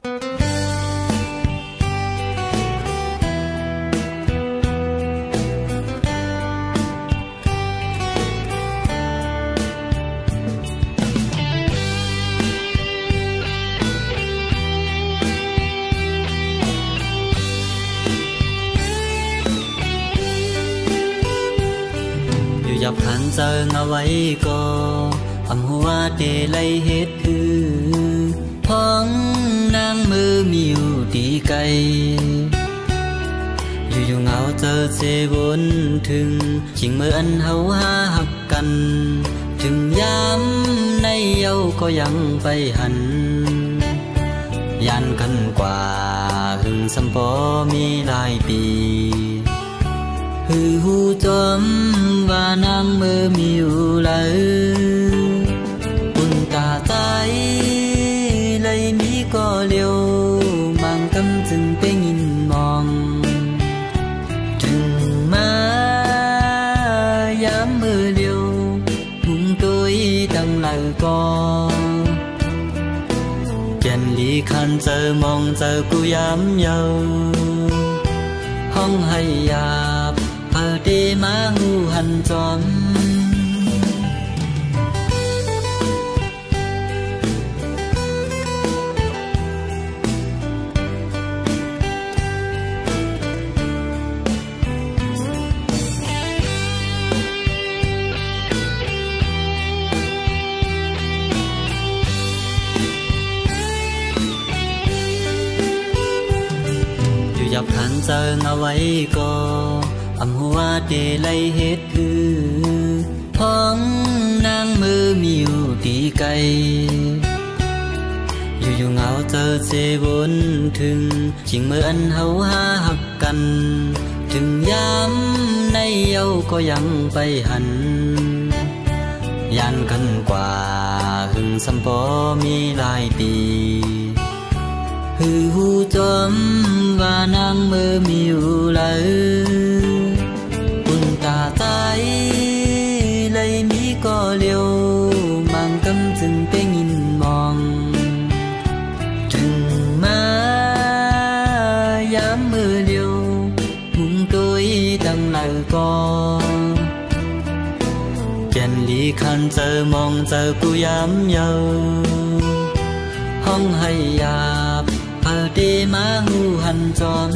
dọc hàng giờ ngao ấy có âm hoa để lấy hết hư thoáng nang mơ miêu đi cây dù ngao giờ sẽ vốn thương chính mơ ăn hấu ha học cần chừng dám nay yêu có yang bay hẳn yan cần quả hưng sâm bó mi lại bì hư hu chóm và nang mơ miêu lỡ buồn tà tay lấy mi có liều mang tâm dừng bên nhìn mong chừng má dám mơ liều hùng tôi tăng lời co chân lý khăn giờ mong giờ cô dám nhau không hay à ở đây má ngu hành chóm dù dọc hàng giờ ngao ấy có âm hoa để lấy hết hư thoáng nang mơ miêu đi cây dù ngao giờ sẽ vốn thương chính mơ ăn hấu ha học cần chừng dám nay yêu có yang bay hẳn yan cần quả hưng sâm bó mi lại bì hư hu chóm và nang mơ miêu lỡ buồn tà tay lấy mi có liều mang tâm dừng bên nhìn mong chừng má dám mơ liều hùng tôi tăng lời co chân lý khăn giờ mong giờ cô dám nhau không hay à ở đây má ngu hành chóm